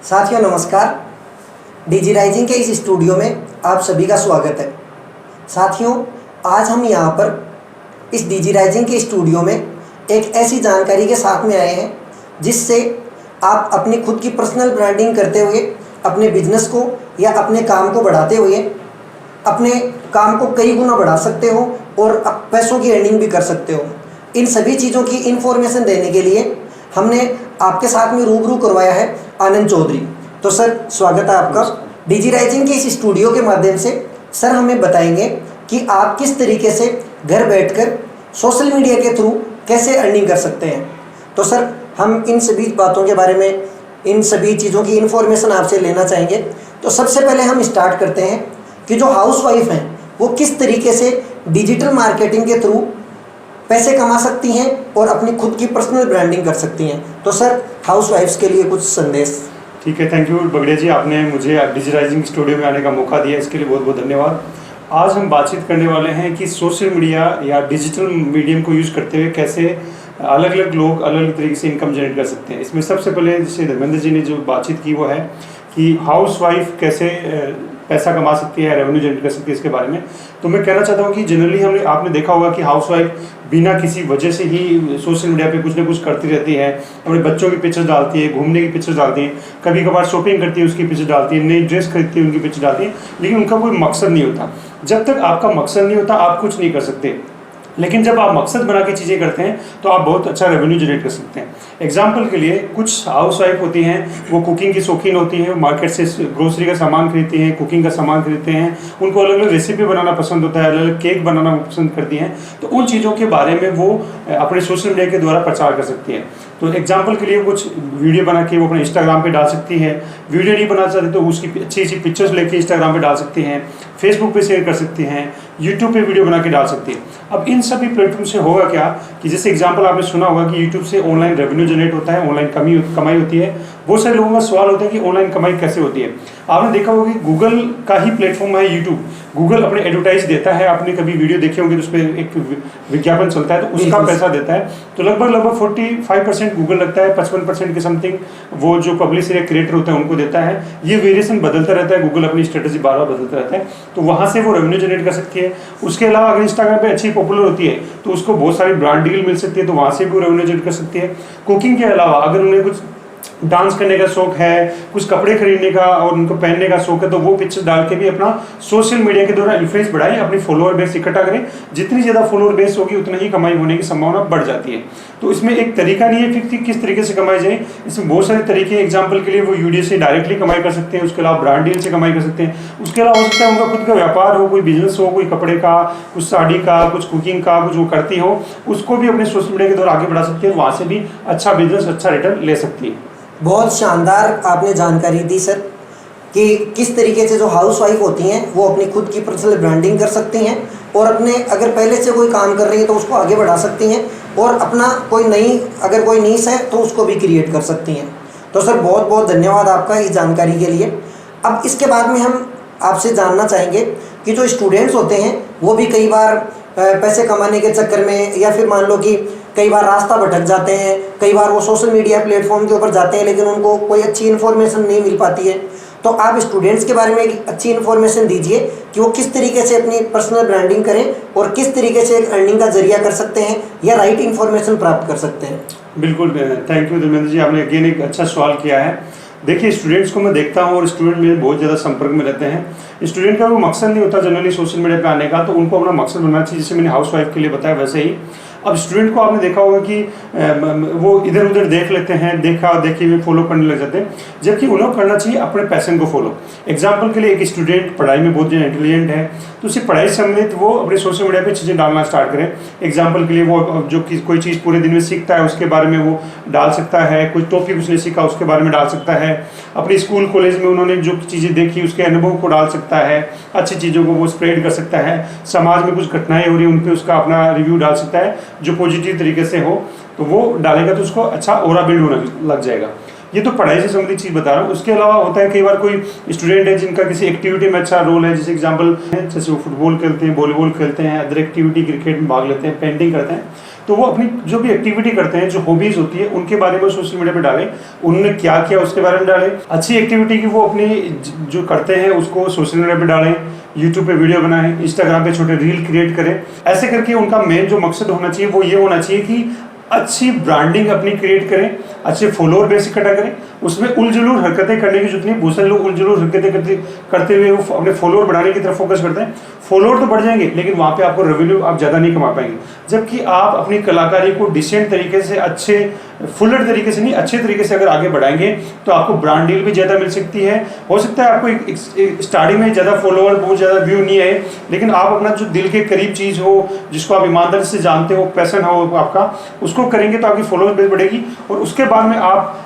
साथियों नमस्कार। डिजिराइजिंग के इस स्टूडियो में आप सभी का स्वागत है। साथियों, आज हम यहाँ पर इस डिजिराइजिंग के स्टूडियो में एक ऐसी जानकारी के साथ में आए हैं जिससे आप अपनी खुद की पर्सनल ब्रांडिंग करते हुए अपने बिजनेस को या अपने काम को बढ़ाते हुए अपने काम को कई गुना बढ़ा सकते हो और पैसों की अर्निंग भी कर सकते हो। इन सभी चीज़ों की इन्फॉर्मेशन देने के लिए हमने आपके साथ में रूबरू करवाया है आनंद चौधरी। तो सर, स्वागत है आपका डिजिराइजिंग के इस स्टूडियो के माध्यम से। सर, हमें बताएंगे कि आप किस तरीके से घर बैठकर सोशल मीडिया के थ्रू कैसे अर्निंग कर सकते हैं। तो सर, हम इन सभी बातों के बारे में, इन सभी चीज़ों की इन्फॉर्मेशन आपसे लेना चाहेंगे। तो सबसे पहले हम स्टार्ट करते हैं कि जो हाउसवाइफ हैं वो किस तरीके से डिजिटल मार्केटिंग के थ्रू पैसे कमा सकती हैं और अपनी खुद की पर्सनल ब्रांडिंग कर सकती हैं। तो सर, हाउसवाइफ्स के लिए कुछ संदेश। ठीक है, थैंक यू बगड़िया जी, आपने मुझे डिजिटाइजिंग स्टूडियो में आने का मौका दिया, इसके लिए बहुत बहुत धन्यवाद। आज हम बातचीत करने वाले हैं कि सोशल मीडिया या डिजिटल मीडियम को यूज़ करते हुए कैसे अलग अलग लोग अलग अलग तरीके से इनकम जनरेट कर सकते हैं। इसमें सबसे पहले जैसे धर्मेंद्र जी ने जो बातचीत की वो है कि हाउसवाइफ कैसे पैसा कमा सकती है, रेवेन्यू जनरेट कर सकती है, इसके बारे में। तो मैं कहना चाहता हूँ कि जनरली आपने देखा होगा कि हाउसवाइफ बिना किसी वजह से ही सोशल मीडिया पे कुछ ना कुछ करती रहती है। अपने बच्चों की पिक्चर्स डालती है, घूमने की पिक्चर्स डालती है, कभी कभार शॉपिंग करती है उसकी पिक्चर डालती है, नई ड्रेस खरीदती है उनकी पिक्चर डालती है, लेकिन उनका कोई मकसद नहीं होता। जब तक आपका मकसद नहीं होता आप कुछ नहीं कर सकते। लेकिन जब आप मकसद बना के चीज़ें करते हैं तो आप बहुत अच्छा रेवेन्यू जनरेट कर सकते हैं। एग्जाम्पल के लिए कुछ हाउसवाइफ होती हैं, वो कुकिंग की शौकीन होती हैं, मार्केट से ग्रोसरी का सामान खरीदती हैं, कुकिंग का सामान खरीदते हैं, उनको अलग अलग रेसिपी बनाना पसंद होता है, अलग अलग केक बनाना पसंद करती हैं। तो उन चीज़ों के बारे में वो अपने सोशल मीडिया के द्वारा प्रचार कर सकती हैं। तो एग्जाम्पल के लिए कुछ वीडियो बना के वो अपने इंस्टाग्राम पे डाल सकती है। वीडियो नहीं बना सकती तो उसकी अच्छी अच्छी पिक्चर्स लेके इंस्टाग्राम पे डाल सकती हैं, फेसबुक पे शेयर कर सकती हैं, यूट्यूब पे वीडियो बना के डाल सकती है। अब इन सभी प्लेटफॉर्म से होगा क्या कि जैसे एग्जांपल आपने सुना होगा कि यूट्यूब से ऑनलाइन रेवेन्यू जनरेट होता है, ऑनलाइन कमाई होती है। बहुत सारे लोगों का सवाल होता है कि ऑनलाइन कमाई कैसे होती है। आपने देखा होगा कि गूगल का ही प्लेटफॉर्म है यूट्यूब। गूगल अपने एडवर्टाइज देता है, आपने कभी वीडियो देखे होंगे तो उस पर एक विज्ञापन चलता है तो उसका पैसा देता है। तो लगभग 45% गूगल लगता है, 55% के समथिंग वो जो पब्लिशर या क्रिएटर होता है उनको देता है। ये वेरिएशन बदलता रहता है, गूगल अपनी स्ट्रेटेजी बार बार बदलता रहता है। तो वहाँ से वो रेवेन्यू जनरेट कर सकती है। उसके अलावा अगर इंस्टाग्राम पे अच्छी पॉपुलर होती है तो उसको बहुत सारी ब्रांड डील मिल सकती है, तो वहाँ से भी वो रेवेन्यू जनरेट कर सकती है। कुकिंग के अलावा अगर उन्हें कुछ डांस करने का शौक है, कुछ कपड़े खरीदने का और उनको पहनने का शौक है, तो वो पिक्चर डाल के भी अपना सोशल मीडिया के द्वारा इन्फ्लुएंस बढ़ाएं, अपनी फॉलोअर बेस इकट्ठा करें। जितनी ज़्यादा फॉलोअर बेस होगी उतना ही कमाई होने की संभावना बढ़ जाती है। तो इसमें एक तरीका नहीं है कि किस तरीके से कमाई जाए, इसमें बहुत सारे तरीके। एग्जाम्पल के लिए वो यूडियो से डायरेक्टली कमाई कर सकते हैं, उसके अलावा ब्रांड डील से कमाई कर सकते हैं, उसके अलावा हो सकता है उनका खुद का व्यापार हो, कोई बिजनेस हो, कोई कपड़े का, कुछ साड़ी का, कुछ कुकिंग का, कुछ वो करती हो, उसको भी अपने सोशल मीडिया के द्वारा आगे बढ़ा सकती है, वहाँ से भी अच्छा बिजनेस, अच्छा रिटर्न ले सकती है। बहुत शानदार आपने जानकारी दी सर कि किस तरीके से जो हाउसवाइफ होती हैं वो अपनी खुद की पर्सनल ब्रांडिंग कर सकती हैं और अपने अगर पहले से कोई काम कर रही है तो उसको आगे बढ़ा सकती हैं और अपना अगर कोई नीश है तो उसको भी क्रिएट कर सकती हैं। तो सर, बहुत बहुत धन्यवाद आपका इस जानकारी के लिए। अब इसके बाद में हम आपसे जानना चाहेंगे कि जो स्टूडेंट्स होते हैं वो भी कई बार पैसे कमाने के चक्कर में या फिर मान लो कि कई बार रास्ता भटक जाते हैं, कई बार वो सोशल मीडिया प्लेटफॉर्म के ऊपर जाते हैं लेकिन उनको कोई अच्छी इन्फॉर्मेशन नहीं मिल पाती है। तो आप स्टूडेंट्स के बारे में एक अच्छी इन्फॉर्मेशन दीजिए कि वो किस तरीके से अपनी पर्सनल ब्रांडिंग करें और किस तरीके से एक अर्निंग का जरिया कर सकते हैं या राइट इन्फॉर्मेशन प्राप्त कर सकते हैं। बिल्कुल, थैंक यू धर्मेंद्र जी, आपने अगेन एक अच्छा सवाल किया है। देखिए, स्टूडेंट्स को मैं देखता हूँ और स्टूडेंट मेरे बहुत ज़्यादा संपर्क में रहते हैं। स्टूडेंट का वो मकसद नहीं होता जनरली सोशल मीडिया पे आने का, तो उनको अपना मकसद बनाना चाहिए, जैसे मैंने हाउसवाइफ के लिए बताया वैसे ही। अब स्टूडेंट को आपने देखा होगा कि वो इधर उधर देख लेते हैं, देखा देखी में फॉलो करने लग जाते हैं, जबकि उन्हें करना चाहिए अपने पैशन को फॉलो। एग्जाम्पल के लिए एक स्टूडेंट पढ़ाई में बहुत ज़्यादा इंटेलिजेंट है तो उसे पढ़ाई सम्मिलित वो अपने सोशल मीडिया पे चीज़ें डालना स्टार्ट करें। एग्जाम्पल के लिए वो जो कोई चीज़ पूरे दिन में सीखता है उसके बारे में वो डाल सकता है, कोई टॉपिक उसने सीखा उसके बारे में डाल सकता है, अपनी स्कूल कॉलेज में उन्होंने जो चीज़ें देखी उसके अनुभव को डाल सकता है, अच्छी चीज़ों को वो स्प्रेड कर सकता है, समाज में कुछ घटनाएं हो रही हैं उन पर उसका अपना रिव्यू डाल सकता है जो पॉजिटिव तरीके से हो, तो वो डालेगा तो उसको अच्छा ऑरा बिल्ड होने लग जाएगा। ये तो पढ़ाई से संबंधित चीज़ बता रहा हूँ। उसके अलावा होता है कई बार कोई स्टूडेंट है जिनका किसी एक्टिविटी में अच्छा रोल है, जैसे एग्जांपल जैसे वो फुटबॉल खेलते हैं, वॉलीबॉल खेलते हैं, अदर एक्टिविटी क्रिकेट में भाग लेते हैं, पेंटिंग करते हैं, तो वो अपनी जो भी एक्टिविटी करते हैं, जो हॉबीज़ होती है, उनके बारे में सोशल मीडिया पे डालें, उन्होंने क्या किया उसके बारे में डालें। अच्छी एक्टिविटी की वो अपनी जो करते हैं उसको सोशल मीडिया पे डालें, यूट्यूब पे वीडियो बनाएं, इंस्टाग्राम पे छोटे रील क्रिएट करें। ऐसे करके उनका मेन जो मकसद होना चाहिए वो ये होना चाहिए कि अच्छी ब्रांडिंग अपनी क्रिएट करें, अच्छे फॉलोअर बेस इकट्ठा करें, उसमें उलझुल हरकतें करने की जरूरत नहीं। बहुत सारे लोग उलझुल हरकतें करते हुए वो अपने फॉलोअर बढ़ाने की तरफ फोकस करते हैं। फॉलोअर तो बढ़ जाएंगे लेकिन वहाँ पे आपको रेवेन्यू आप ज़्यादा नहीं कमा पाएंगे। जबकि आप अपनी कलाकारी को डिसेंट तरीके से, अच्छे फुलर तरीके से नहीं, अच्छे तरीके से अगर आगे बढ़ाएंगे तो आपको ब्रांड डील भी ज़्यादा मिल सकती है। हो सकता है आपको एक स्टार्टिंग में ज़्यादा फॉलोअर, बहुत ज़्यादा व्यू नहीं आए, लेकिन आप अपना जो दिल के करीब चीज़ हो, जिसको आप ईमानदारी से जानते हो, पैशन हो आपका, उसको करेंगे तो आपकी फॉलोअर बेस बढ़ेगी। और उसके बाद में आप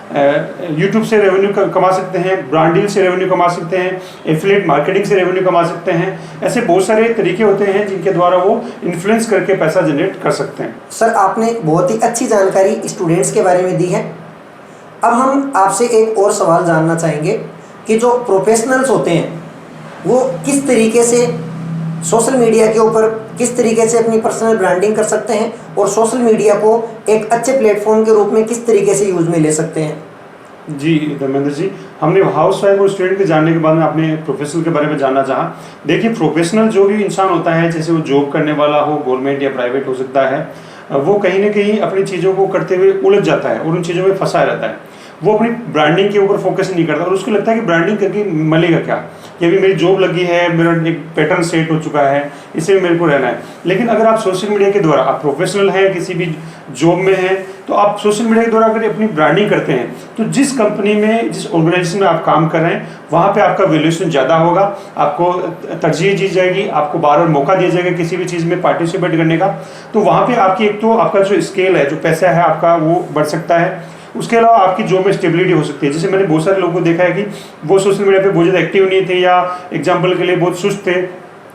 यूट्यूब से रेवेन्यू कमा सकते हैं, ब्रांड डील से रेवेन्यू कमा सकते हैं, एफिलिएट मार्केटिंग से रेवेन्यू कमा सकते हैं। ऐसे बहुत सारे तरीके होते हैं जिनके द्वारा वो इन्फ्लुएंस करके पैसा जनरेट कर सकते हैं। सर, आपने बहुत ही अच्छी जानकारी स्टूडेंट्स के बारे में दी है। अब हम आपसे एक और सवाल जानना चाहेंगे कि जो प्रोफेशनल्स होते हैं वो किस तरीके से सोशल मीडिया के ऊपर किस तरीके से अपनी पर्सनल ब्रांडिंग कर सकते हैं और सोशल मीडिया को एक अच्छे प्लेटफॉर्म के रूप में किस तरीके से यूज में ले सकते हैं। जी धर्मेंद्र जी, हमने हाउस वाइफ और स्टूडेंट के जानने के बाद में आपने प्रोफेशनल के बारे में जानना चाहा। देखिए, प्रोफेशनल जो भी इंसान होता है, जैसे वो जॉब करने वाला हो, गवर्नमेंट या प्राइवेट हो सकता है, वो कहीं ना कहीं अपनी चीज़ों को करते हुए उलझ जाता है और उन चीज़ों में फंसा रहता है। वो अपनी ब्रांडिंग के ऊपर फोकस नहीं करता और उसको लगता है कि ब्रांडिंग करके मिलेगा क्या, कि अभी मेरी जॉब लगी है, मेरा एक पैटर्न सेट हो चुका है, इसे मेरे को रहना है। लेकिन अगर आप सोशल मीडिया के द्वारा, आप प्रोफेशनल हैं, किसी भी जॉब में हैं, तो आप सोशल मीडिया के द्वारा अगर अपनी ब्रांडिंग करते हैं तो जिस कंपनी में, जिस ऑर्गेनाइजेशन में आप काम कर रहे हैं, वहाँ पे आपका वैल्यूएशन ज़्यादा होगा, आपको तरजीह दी जाएगी, आपको बार बार मौका दिया जाएगा किसी भी चीज़ में पार्टिसिपेट करने का। तो वहाँ पे आपकी एक तो आपका जो स्केल है, जो पैसा है आपका, वो बढ़ सकता है। उसके अलावा आपकी जॉब में स्टेबिलिटी हो सकती है। जैसे मैंने बहुत सारे लोगों को देखा है कि वो सोशल मीडिया पे बहुत ज़्यादा एक्टिव नहीं थे या एग्जाम्पल के लिए बहुत सुस्त थे।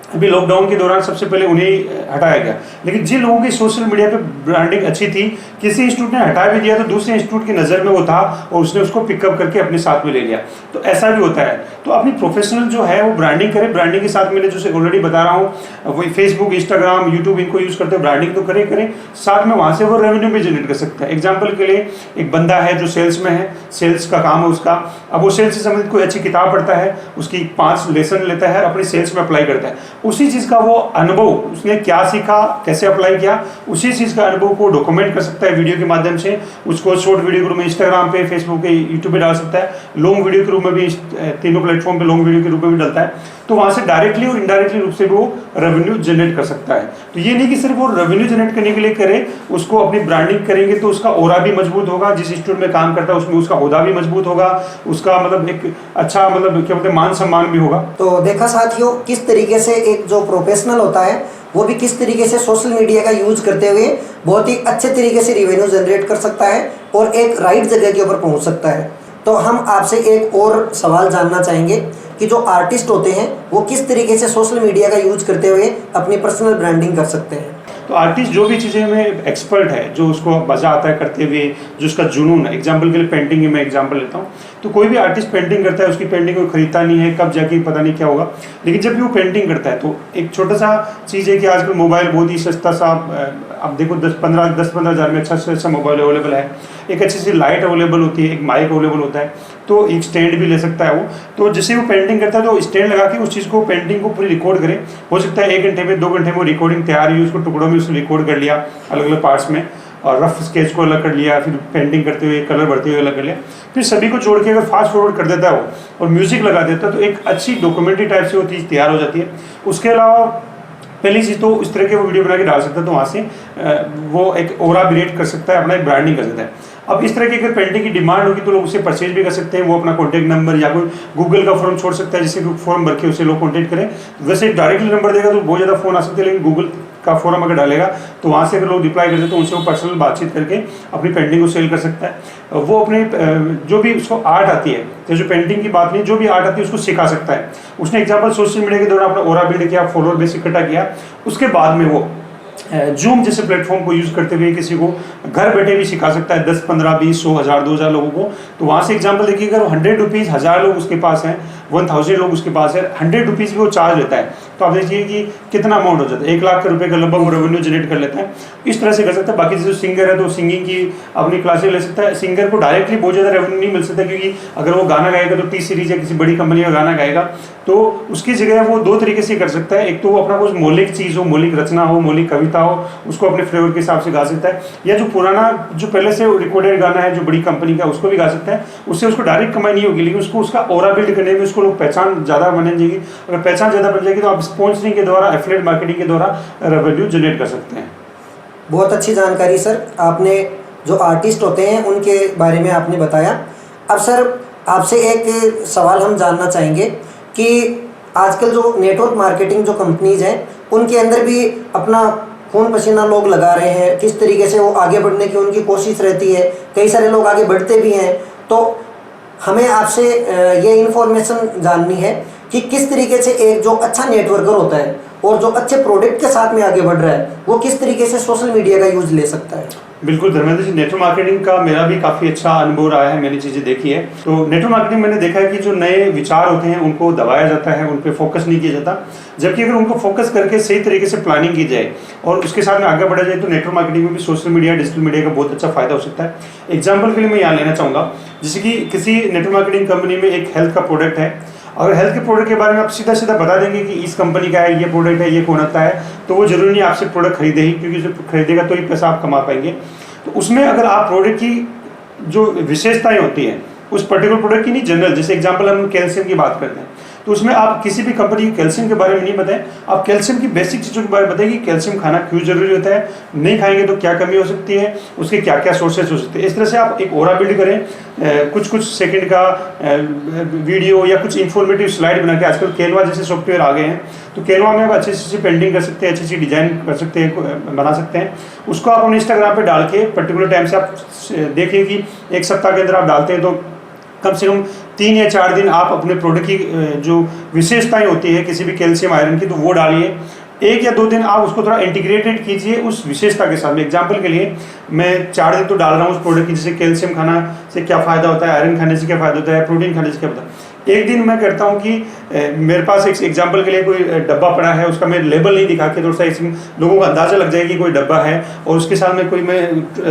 अभी लॉकडाउन के दौरान सबसे पहले उन्हें हटाया गया, लेकिन जिन लोगों की सोशल मीडिया पे ब्रांडिंग अच्छी थी, किसी इंस्टीट्यूट ने हटा भी दिया तो दूसरे इंस्टीट्यूट की नज़र में वो था और उसने उसको पिकअप करके अपने साथ में ले लिया। तो ऐसा भी होता है। तो अपनी प्रोफेशनल जो है वो ब्रांडिंग करें। ब्रांडिंग के साथ मैंने जो ऑलरेडी बता रहा हूँ, वही फेसबुक, इंस्टाग्राम, यूट्यूब, इनको यूज़ करते हैं, ब्रांडिंग तो करें, साथ में वहाँ से वो रेवेन्यू भी जनरेट कर सकता है। एग्जाम्पल के लिए एक बंदा है जो सेल्स में है, सेल्स का काम है उसका। अब वो सेल्स से संबंधित कोई अच्छी किताब पढ़ता है, उसकी 5 लेसन लेता है, अपनी सेल्स में अप्लाई करता है। उसी चीज़ का वो अनुभव, उसने क्या सीखा, कैसे अप्लाई किया, उसी चीज़ का अनुभव को डॉक्यूमेंट कर सकता है वीडियो के माध्यम से। उसको शॉर्ट वीडियो के रूप में इंस्टाग्राम पे, फेसबुक पे, यूट्यूब पे डाल सकता है। लॉन्ग वीडियो के रूप में भी, तीनों प्लेटफॉर्म पे लॉन्ग वीडियो के रूप में भी डालता है। तो वहाँ से डायरेक्टली और इनडायरेक्टली रूप से वो रेवेन्यू जनरेट कर सकता है। तो ये नहीं कि सिर्फ वो रेवेन्यू जनरेट करने के लिए करे, उसको अपनी ब्रांडिंग करेंगे तो उसका ऑरा भी मजबूत होगा। जिस इंस्टीट्यूट में काम करता है उसमें उसका ओहदा भी मजबूत होगा, उसका मतलब एक अच्छा, मतलब क्या बोलते हैं, मान सम्मान भी होगा। तो देखा साथियों, किस तरीके से एक जो प्रोफेशनल होता है वो भी किस तरीके से सोशल मीडिया का यूज करते हुए बहुत ही अच्छे तरीके से रेवेन्यू जनरेट कर सकता है और एक राइट जगह के ऊपर पहुंच सकता है। तो हम आपसे एक और सवाल जानना चाहेंगे कि जो आर्टिस्ट होते हैं वो किस तरीके से सोशल मीडिया का यूज करते हुए अपनी पर्सनल ब्रांडिंग कर सकते हैं। तो आर्टिस्ट जो भी चीज़ें में एक्सपर्ट है, जो उसको मज़ा आता है करते हुए, जो उसका जुनून है, एग्जाम्पल के लिए पेंटिंग ही मैं एग्जाम्पल लेता हूँ। तो कोई भी आर्टिस्ट पेंटिंग करता है, उसकी पेंटिंग को खरीदता नहीं है, कब जाके पता नहीं क्या होगा, लेकिन जब भी वो पेंटिंग करता है तो एक छोटा सा चीज़ है कि आजकल मोबाइल बहुत ही सस्ता सा, अब देखो 10-15 हज़ार में अच्छा से अच्छा मोबाइल अवेलेबल है, एक अच्छी सी लाइट अवेलेबल होती है, एक माइक अवेलेबल होता है, तो एक स्टैंड भी ले सकता है वो। तो जैसे वो पेंटिंग करता है तो स्टैंड लगा के उस चीज़ को, पेंटिंग को पूरी रिकॉर्ड करे। हो सकता है 1 घंटे में, 2 घंटे में रिकॉर्डिंग तैयार हुई, उसको टुकड़ों में उसको रिकॉर्ड कर लिया अलग अलग पार्ट्स में, और रफ स्केच को अलग कर लिया, फिर पेंटिंग करते हुए कलर भरते हुए अलग कर लिया, फिर सभी को जोड़ के अगर फास्ट फॉरवर्ड कर देता है वो और म्यूजिक लगा देता है तो एक अच्छी डॉक्यूमेंट्री टाइप से वो चीज़ तैयार हो जाती है। उसके अलावा पहली चीज़ तो इस तरह के वो वीडियो बना के डाल सकता है, तो वहाँ से वो एक ओरा क्रिएट कर सकता है, अपना एक ब्रांडिंग कर सकता है। अब इस तरह की अगर पेंटिंग की डिमांड होगी तो लोग उसे परचेज भी कर सकते हैं। वो अपना कॉन्टैक्ट नंबर या कोई गूगल का फॉर्म छोड़ सकता है, जिससे फॉर्म भर के उसे लोग कॉन्टैक्ट करें। वैसे डायरेक्टली नंबर देगा तो बहुत ज़्यादा फ़ोन आ सकते हैं, लेकिन गूगल का फॉर्म अगर डालेगा तो वहाँ से अगर लोग रिप्लाई करते हैं तो उनसे वो पर्सनल बातचीत करके अपनी पेंटिंग को सेल कर सकता है। वो अपने जो भी उसको आर्ट आती है, जैसे जो पेंटिंग की बात नहीं, जो भी आर्ट आती है उसको सिखा सकता है। उसने एग्जाम्पल सोशल मीडिया के दौरान अपना ओरा बिल्ड किया, फॉलोअर बेस इकट्ठा किया, उसके बाद में वो जूम जैसे प्लेटफॉर्म को यूज़ करते हुए किसी को घर बैठे भी सिखा सकता है। 10, 15, 20, 100, 1000, 2000 लोगों को तो वहाँ से एग्जाम्पल देखिए, अगर 100 रुपीज़ 1000 लोग उसके पास हैं, 1000 लोग उसके पास है, 100 रुपीज़ भी वो चार्ज लेता है, तो आप देखिए कि कितना अमाउंट हो जाता है, 1 लाख रुपए का लगभग रेवेन्यू जनरेट कर लेता है। इस तरह से कर सकता है। बाकी जैसे सिंगर है तो सिंगिंग की अपनी क्लासेस ले सकता है। सिंगर को डायरेक्टली बहुत ज़्यादा रेवेन्यू नहीं मिल सकता, क्योंकि अगर वो गाना गाएगा तो टी सीरीज या किसी बड़ी कंपनी का गाना गाएगा, तो उसकी जगह वो 2 तरीके से कर सकता है। एक तो वो अपना कुछ मौलिक चीज़ हो, मौलिक रचना हो, मौलिक कविता हो, उसको अपने फ्लेवर के हिसाब से गा सकता है, या जो पुराना जो पहले से रिकॉर्डेड गाना है जो बड़ी कंपनी का, उसको भी गा सकता है। उससे उसको डायरेक्ट कमाई नहीं होगी, लेकिन उसको उसका ऑरा बिल्ड करने में उसको लोग पहचान ज़्यादा बन जाएगी। अगर पहचान ज़्यादा बन जाएगी तो आप स्पॉन्सरिंग के द्वारा, एफिलिएट मार्केटिंग के द्वारा रेवेन्यू जनरेट कर सकते हैं। बहुत अच्छी जानकारी सर, आपने जो आर्टिस्ट होते हैं उनके बारे में आपने बताया। अब सर आपसे एक सवाल हम जानना चाहेंगे कि आजकल जो नेटवर्क मार्केटिंग जो कंपनीज हैं उनके अंदर भी अपना खून पसीना लोग लगा रहे हैं, किस तरीके से वो आगे बढ़ने की उनकी कोशिश रहती है, कई सारे लोग आगे बढ़ते भी हैं। तो हमें आपसे ये इन्फॉर्मेशन जाननी है कि किस तरीके से एक जो अच्छा नेटवर्कर होता है और जो अच्छे प्रोडक्ट के साथ में आगे बढ़ रहा है, वो किस तरीके से सोशल मीडिया का यूज ले सकता है। बिल्कुल धर्मेंद्र जी, नेटवर्क मार्केटिंग का मेरा भी काफ़ी अच्छा अनुभव रहा है, मैंने चीज़ें देखी है। तो नेटवर्क मार्केटिंग मैंने देखा है कि जो नए विचार होते हैं उनको दबाया जाता है, उन पर फोकस नहीं किया जाता, जबकि अगर उनको फोकस करके सही तरीके से प्लानिंग की जाए और उसके साथ में आगे बढ़ा जाए तो नेटवर्क मार्केटिंग में भी सोशल मीडिया, डिजिटल मीडिया का बहुत अच्छा फायदा हो सकता है। एग्जाम्पल के लिए मैं यहाँ लेना चाहूँगा, जैसे कि किसी नेटवर्क मार्केटिंग कंपनी में एक हेल्थ का प्रोडक्ट है, अगर हेल्थ के प्रोडक्ट के बारे में आप सीधा सीधा बता देंगे कि इस कंपनी का है, ये प्रोडक्ट है, ये कौन आता है, तो वो जरूरी नहीं आपसे प्रोडक्ट खरीदे ही, क्योंकि जो खरीदेगा तो ही पैसा आप कमा पाएंगे। तो उसमें अगर आप प्रोडक्ट की जो विशेषताएं होती हैं उस पर्टिकुलर प्रोडक्ट की नहीं, जनरल, जैसे एग्जांपल हम कैल्शियम की बात करते हैं, तो उसमें आप किसी भी कंपनी के कैल्शियम के बारे में नहीं बताएं, आप कैल्शियम की बेसिक चीज़ों के बारे में बताएं कि कैल्शियम खाना क्यों जरूरी होता है, नहीं खाएंगे तो क्या कमी हो सकती है, उसके क्या क्या सोर्सेज हो सकते हैं। इस तरह से आप एक ओरा बिल्ड करें, कुछ सेकंड का वीडियो या कुछ इन्फॉर्मेटिव स्लाइड बना के, आजकल कैनवा जैसे सॉफ्टवेयर आ गए हैं, तो कैनवा में आप अच्छी अच्छी पेंटिंग कर सकते हैं, अच्छी अच्छी डिजाइन कर सकते हैं, बना सकते हैं। उसको आप अपने इंस्टाग्राम पे डाल के पर्टिकुलर टाइम से आप देखिए कि 1 सप्ताह के अंदर आप डालते हैं तो कम से कम 3 या 4 दिन आप अपने प्रोडक्ट की जो विशेषताएं होती है किसी भी कैल्शियम आयरन की, तो वो डालिए। 1 या 2 दिन आप उसको थोड़ा इंटीग्रेटेड कीजिए उस विशेषता के साथ में। एग्जाम्पल के लिए मैं 4 दिन तो डाल रहा हूँ उस प्रोडक्ट की, जैसे कैल्शियम खाना से क्या फ़ायदा होता है, आयरन खाने से क्या फ़ायदा होता है, प्रोटीन खाने से क्या होता है। एक दिन मैं करता हूँ कि मेरे पास एक एग्जाम्पल के लिए कोई डब्बा पड़ा है, उसका मैं लेबल नहीं दिखा के थोड़ा सा इसमें लोगों को अंदाज़ा लग जाए कि कोई डब्बा है, और उसके साथ में कोई मैं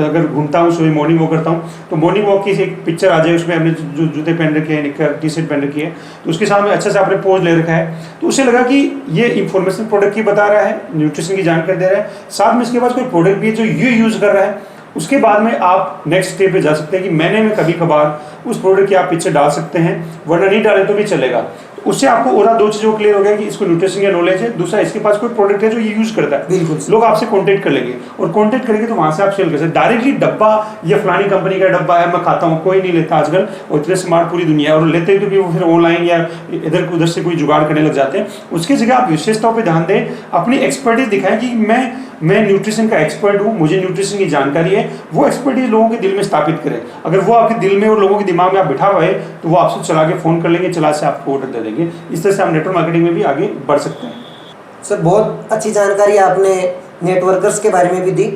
अगर घूमता हूँ, सुबह मॉर्निंग वॉक करता हूँ, तो मॉर्निंग वॉक की एक पिक्चर आ जाए, उसमें अपने जो जूते पहन रखे हैं, निक्कर टी शर्ट पहन रखी है, तो उसके साथ में अच्छे से आपने पोज ले रखा है, तो उससे लगा कि ये इन्फॉर्मेशन प्रोडक्ट की बता रहा है, न्यूट्रिशन की जानकारी दे रहा है, साथ में इसके पास कोई प्रोडक्ट भी है जो ये यूज़ कर रहा है। उसके बाद में आप नेक्स्ट स्टेप पे जा सकते हैं कि मैंने में कभी कभार उस प्रोडक्ट की आप पीछे डाल सकते हैं, वरना नहीं डाले तो भी चलेगा। तो उससे आपको और 2 चीज़ों को क्लियर हो गया कि इसको न्यूट्रिशन का नॉलेज है, दूसरा इसके पास कोई प्रोडक्ट है जो ये यूज़ करता है। बिल्कुल, लोग आपसे कॉन्टेक्ट कर लेंगे, और कॉन्टेक्ट करेंगे तो वहाँ से आप सेल कर सकते। डायरेक्टली डब्बा या फलानी कंपनी का डब्बा है मैं खाता हूँ, कोई नहीं लेता आजकल, और इतने स्मार्ट पूरी दुनिया है, और लेते हैं तो भी वो फिर ऑनलाइन या इधर उधर से कोई जुगाड़ करने लग जाते हैं। उसकी जगह आप विशेषताओं पर ध्यान दें, अपनी एक्सपर्टीज दिखाएं कि मैं न्यूट्रिशन का एक्सपर्ट हूँ, मुझे न्यूट्रिशन की जानकारी है, वो एक्सपर्टीज लोगों के दिल में स्थापित करें। अगर वो आपके दिल में और लोगों के दिमाग में आप बिठा हुए तो वो आपसे चला के फ़ोन कर लेंगे, चला से आपको ऑर्डर दे देंगे। इस तरह से आप नेटवर्क मार्केटिंग में भी आगे बढ़ सकते हैं। सर बहुत अच्छी जानकारी आपने नेटवर्कर्स के बारे में भी दी।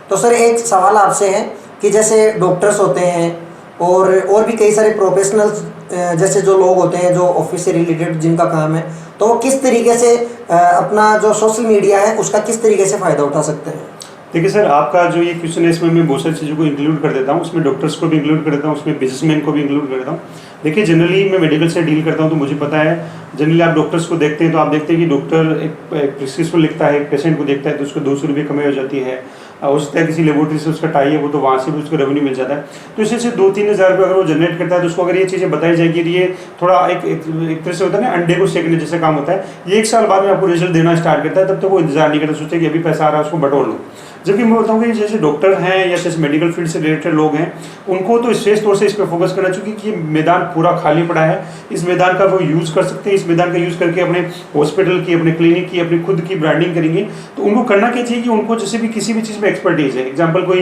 तो सर एक सवाल आपसे है कि जैसे डॉक्टर्स होते हैं और भी कई सारे प्रोफेशनल्स जैसे जो लोग होते हैं जो ऑफिस से रिलेटेड जिनका काम है, तो वो किस तरीके से अपना जो सोशल मीडिया है उसका किस तरीके से फ़ायदा उठा सकते हैं। देखिए सर, आपका जो ये क्वेश्चन है इसमें मैं बहुत सारी चीज़ों को इंक्लूड कर देता हूँ, उसमें डॉक्टर्स को भी इंक्लूड कर देता हूँ, उसमें बिजनेसमैन को भी इंक्लूड कर देता हूँ। देखिए जनरली मैं मेडिकल से डील करता हूँ तो मुझे पता है, जनरली आप डॉक्टर्स को देखते हैं तो आप देखते हैं कि डॉक्टर एक प्रिस्क्रिप्शन लिखता है, एक पेशेंट को देखता है तो उसको 200 रुपये कमाई हो जाती है, हो सकता है किसी लेबोरेटरी से उसका टाई है वो, तो वहाँ से भी उसको रेवेन्यू मिल जाता है। तो इससे 2-3 हज़ार रुपये अगर वो जनरेट करता है तो उसको अगर ये चीज़ें बताई जाएगी, ये थोड़ा एक तरह से होता है ना, अंडे को सेकने जैसा काम होता है। ये 1 साल बाद में आपको रिजल्ट देना स्टार्ट करता है, तब तक वो इंतजार नहीं करता, सोचते हैं कि अभी पैसा आ रहा है उसको बटोर लो। जबकि मैं बोलता हूँ कि जैसे डॉक्टर हैं या जैसे मेडिकल फील्ड से रिलेटेड लोग हैं, उनको तो विशेष तौर से इस पर फोकस करना चाहिए कि ये मैदान पूरा खाली पड़ा है, इस मैदान का वो यूज़ कर सकते हैं, इस मैदान का यूज़ करके अपने हॉस्पिटल की, अपने क्लिनिक की, अपनी खुद की ब्रांडिंग करेंगे। तो उनको करना क्या चाहिए कि उनको जैसे भी किसी भी चीज़ में एक्सपर्टीज़ है, एग्जाम्पल कोई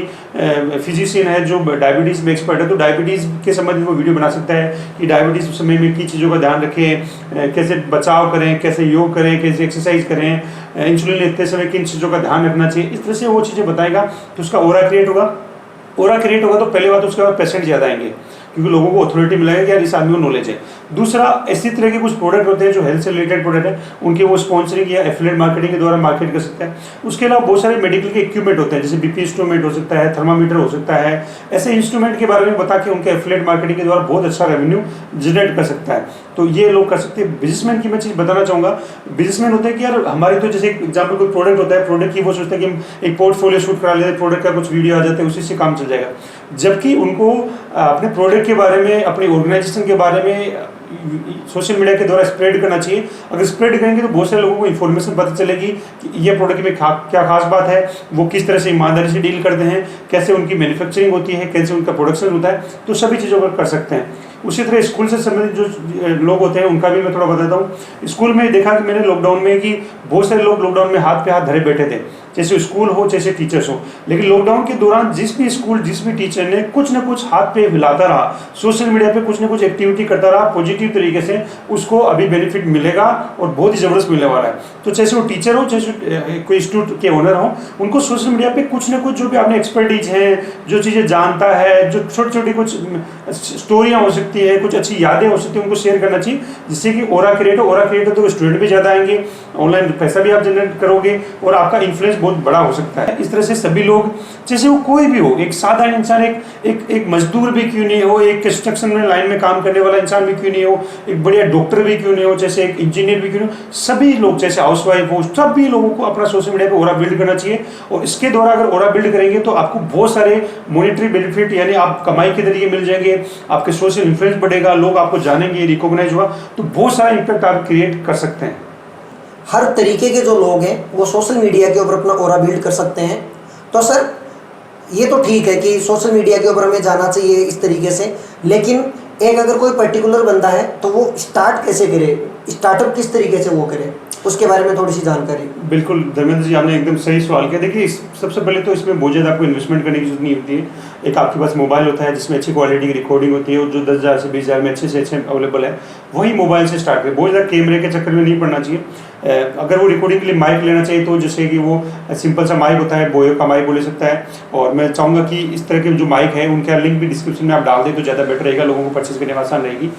फिजिशियन है जो डायबिटीज़ में एक्सपर्ट है, तो डायबिटीज़ के संबंध में वो वीडियो बना सकता है कि डायबिटीज़ समय में किन चीज़ों का ध्यान रखें, कैसे बचाव करें, कैसे योग करें, कैसे एक्सरसाइज करें, इंसुलिन लेते समय किन चीज़ों का ध्यान रखना चाहिए। इस तरह से वो चीज़ें बताएगा तो उसका ओरा क्रिएट होगा। ओरा क्रिएट होगा तो पहले बात उसके बाद पेशेंट ज़्यादा आएंगे, क्योंकि लोगों को अथॉरिटी मिलेगा कि यार इस आदमी को नॉलेज है। दूसरा, इसी तरह के कुछ प्रोडक्ट होते हैं जो हेल्थ से रिलेटेड प्रोडक्ट है, उनके वो स्पॉन्सरिंग या एफिलिएट मार्केटिंग के द्वारा मार्केट कर सकते हैं। उसके अलावा बहुत सारे मेडिकल के इक्विपमेंट होते हैं, जैसे बीपी इंस्ट्रूमेंट हो सकता है, थर्मामीटर हो सकता है। ऐसे इंस्ट्रूमेंट के बारे में बता के उनके एफिलिएट मार्केटिंग के द्वारा बहुत अच्छा रेवेन्यू जनरेट कर सकता है, तो ये लोग कर सकते हैं। बिजनेसमैन की मैं चीज़ बताना चाहूँगा, बिजनेसमैन होते हैं कि यार हमारी तो जैसे एग्जाम्पल कोई प्रोडक्ट होता है, प्रोडक्ट की वो सोचते हैं कि हम एक पोर्टफोलियो शूट करा लेते हैं, प्रोडक्ट का कुछ वीडियो आ जाता है, उसी से काम चल जाएगा। जबकि उनको अपने प्रोडक्ट के बारे में, अपनी ऑर्गेनाइजेशन के बारे में सोशल मीडिया के द्वारा स्प्रेड करना चाहिए। अगर स्प्रेड करेंगे तो बहुत सारे लोगों को इन्फॉर्मेशन पता चलेगी कि ये प्रोडक्ट में क्या खास बात है, वो किस तरह से ईमानदारी से डील करते हैं, कैसे उनकी मैन्युफैक्चरिंग होती है, कैसे उनका प्रोडक्शन होता है, तो सभी चीज़ों पर कर सकते हैं। उसी तरह स्कूल से संबंधित जो लोग होते हैं उनका भी मैं थोड़ा बताता हूँ। स्कूल में देखा कि मैंने लॉकडाउन में कि बहुत सारे लोग लॉकडाउन में हाथ पे हाथ धरे बैठे थे, जैसे स्कूल हो जैसे टीचर्स हो। लेकिन लॉकडाउन के दौरान जिस भी स्कूल, जिस भी टीचर ने कुछ ना कुछ हाथ पे हिलाता रहा, सोशल मीडिया पे कुछ ना कुछ एक्टिविटी करता रहा पॉजिटिव तरीके से, उसको अभी बेनिफिट मिलेगा और बहुत ही ज़बरदस्त मिलने वाला है। तो जैसे वो टीचर हो, जैसे कोई इंस्टीट्यूट के ओनर हो, उनको सोशल मीडिया पे कुछ ना कुछ जो भी आपने एक्सपर्टीज है, जो चीज़ें जानता है, जो छोटी छोटी कुछ स्टोरियाँ हो सकती है, कुछ अच्छी यादें हो सकती है, उनको शेयर करना चाहिए, जिससे कि ओरा क्रिएट हो। ओरा क्रिएट हो तो स्टूडेंट भी ज़्यादा आएंगे, ऑनलाइन पैसा भी आप जनरेट करोगे और आपका इन्फ्लुएंस बहुत बड़ा हो सकता है। इस तरह से सभी लोग, जैसे वो कोई भी हो, एक सादा इंसान, एक मजदूर भी क्यों नहीं हो, एक कंस्ट्रक्शन में लाइन में काम करने वाला इंसान भी क्यों नहीं हो, एक बढ़िया डॉक्टर भी क्यों नहीं हो, जैसे एक इंजीनियर भी क्यों नहीं हो, सभी लोग, जैसे हाउसवाइफ हो, सभी लोगों को अपना सोशल मीडिया पे ओरा बिल्ड करना चाहिए। और इसके द्वारा अगर ओरा बिल्ड करेंगे तो आपको बहुत सारे मॉनेटरी बेनिफिट, यानी आप कमाई के तरीके मिल जाएंगे, आपके सोशल इन्फ्लुएंस बढ़ेगा, लोग आपको जानेंगे, रिकॉग्नाइज हुआ, तो बहुत सारा इम्पैक्ट आप क्रिएट कर सकते हैं। हर तरीके के जो लोग हैं वो सोशल मीडिया के ऊपर अपना ऑरा बिल्ड कर सकते हैं। तो सर ये तो ठीक है कि सोशल मीडिया के ऊपर हमें जाना चाहिए इस तरीके से, लेकिन एक अगर कोई पर्टिकुलर बंदा है तो वो स्टार्ट कैसे करे, स्टार्टअप किस तरीके से वो करे, उसके बारे में थोड़ी सी जानकारी। बिल्कुल धर्मेंद्र जी, आपने एकदम सही सवाल किया। देखिए, सबसे पहले तो इसमें बहुत ज़्यादा आपको इन्वेस्टमेंट करने की जरूरत नहीं होती है। एक आपके पास मोबाइल होता है जिसमें अच्छी क्वालिटी की रिकॉर्डिंग होती है, और जो 10,000 से 20,000 में अच्छे से अच्छे अवेलेबल है, वही मोबाइल से स्टार्ट करें। बहुत ज़्यादा कैमरे के चक्कर में नहीं पड़ना चाहिए। अगर वो रिकॉर्डिंग के लिए माइक लेना चाहिए तो जैसे कि वो सिंपल सा माइक होता है, बोयो का माइक बोले सकता है। और मैं चाहूँगा कि इस तरह के जो माइक है उनका लिंक भी डिस्क्रिप्शन में आप डाल दें तो ज़्यादा बेटर रहेगा, लोगों को परचेज करने में आसान रहेगी।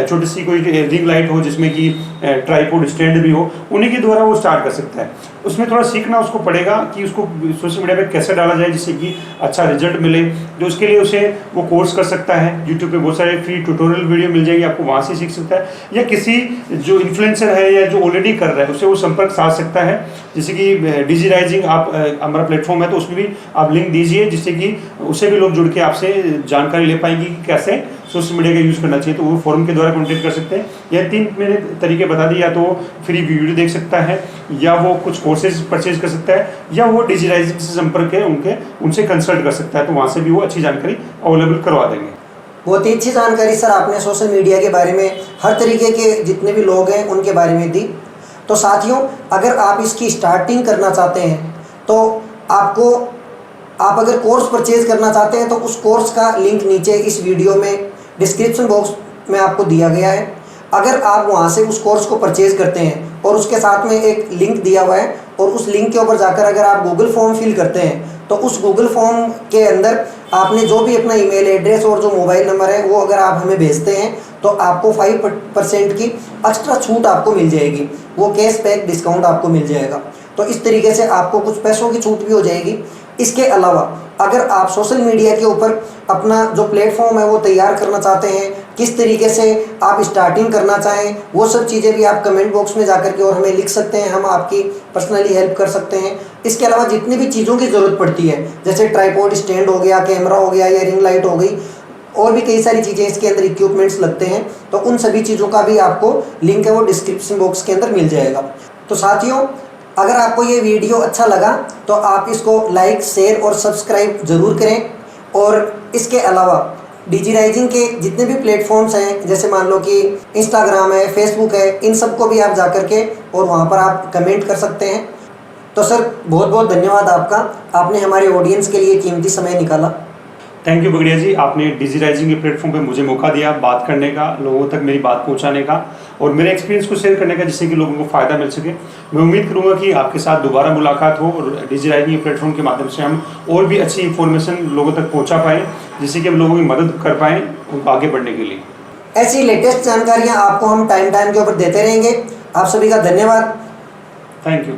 छोटी सी कोई रिंग लाइट हो जिसमें कि ट्राइपॉड स्टैंड भी हो, उन्हीं के द्वारा वो स्टार्ट कर सकता है। उसमें थोड़ा सीखना उसको पड़ेगा कि उसको सोशल मीडिया पे कैसे डाला जाए जिससे कि अच्छा रिजल्ट मिले। जो उसके लिए उसे वो कोर्स कर सकता है, यूट्यूब पे बहुत सारे फ्री ट्यूटोरियल वीडियो मिल जाएगी, आपको वहाँ से सीख सकता है, या किसी जो इन्फ्लुएंसर है या जो ऑलरेडी कर रहा है उससे वो संपर्क साध सकता है। जैसे कि डिजी राइजिंग आप हमारा प्लेटफॉर्म है तो उसमें भी आप लिंक दीजिए, जिससे कि उससे भी लोग जुड़ के आपसे जानकारी ले पाएंगे कि कैसे सोशल मीडिया का यूज़ करना चाहिए। तो वो फोरम के द्वारा कॉन्टेक्ट कर सकते हैं। यह 3 मैंने तरीके बता दिए, या तो फ्री वीडियो देख सकता है, या वो कुछ कोर्सेज परचेज कर सकता है, या वो डिजी राइजिंग से संपर्क है उनसे कंसल्ट कर सकता है, तो वहाँ से भी वो अच्छी जानकारी अवेलेबल करवा देंगे। बहुत ही अच्छी जानकारी सर आपने सोशल मीडिया के बारे में, हर तरीके के जितने भी लोग हैं उनके बारे में दी। तो साथियों, अगर आप इसकी स्टार्टिंग करना चाहते हैं तो आप अगर कोर्स परचेज करना चाहते हैं तो उस कोर्स का लिंक नीचे इस वीडियो में डिस्क्रिप्शन बॉक्स में आपको दिया गया है। अगर आप वहां से उस कोर्स को परचेज करते हैं और उसके साथ में एक लिंक दिया हुआ है, और उस लिंक के ऊपर जाकर अगर आप गूगल फॉर्म फिल करते हैं तो उस गूगल फॉर्म के अंदर आपने जो भी अपना ईमेल एड्रेस और जो मोबाइल नंबर है वो अगर आप हमें भेजते हैं तो आपको 5% की एक्स्ट्रा छूट आपको मिल जाएगी, वो कैशबैक डिस्काउंट आपको मिल जाएगा। तो इस तरीके से आपको कुछ पैसों की छूट भी हो जाएगी। इसके अलावा अगर आप सोशल मीडिया के ऊपर अपना जो प्लेटफॉर्म है वो तैयार करना चाहते हैं, किस तरीके से आप स्टार्टिंग करना चाहें, वो सब चीज़ें भी आप कमेंट बॉक्स में जाकर के और हमें लिख सकते हैं, हम आपकी पर्सनली हेल्प कर सकते हैं। इसके अलावा जितनी भी चीज़ों की ज़रूरत पड़ती है, जैसे ट्राइपॉड स्टैंड हो गया, कैमरा हो गया, या रिंग लाइट हो गई, और भी कई सारी चीज़ें इसके अंदर इक्विपमेंट्स लगते हैं, तो उन सभी चीज़ों का भी आपको लिंक है वो डिस्क्रिप्शन बॉक्स के अंदर मिल जाएगा। तो साथियों, अगर आपको ये वीडियो अच्छा लगा तो आप इसको लाइक, शेयर और सब्सक्राइब ज़रूर करें। और इसके अलावा डिजी राइजिंग के जितने भी प्लेटफॉर्म्स हैं, जैसे मान लो कि इंस्टाग्राम है, फेसबुक है, इन सबको भी आप जा कर के और वहाँ पर आप कमेंट कर सकते हैं। तो सर बहुत बहुत धन्यवाद आपका, आपने हमारे ऑडियंस के लिए कीमती समय निकाला। थैंक यू बगड़िया जी, आपने डिजिटाइजिंग के प्लेटफॉर्म पे मुझे मौका दिया बात करने का, लोगों तक मेरी बात पहुंचाने का और मेरे एक्सपीरियंस को शेयर करने का, जिससे कि लोगों को फ़ायदा मिल सके। मैं उम्मीद करूंगा कि आपके साथ दोबारा मुलाकात हो और डिजिटाइजिंग के प्लेटफॉर्म के माध्यम से हम और भी अच्छी इंफॉर्मेशन लोगों तक पहुँचा पाएँ, जिससे कि हम लोगों की मदद कर पाएँ उनको आगे बढ़ने के लिए। ऐसी लेटेस्ट जानकारियाँ आपको हम टाइम के ऊपर देते रहेंगे। आप सभी का धन्यवाद। Thank you.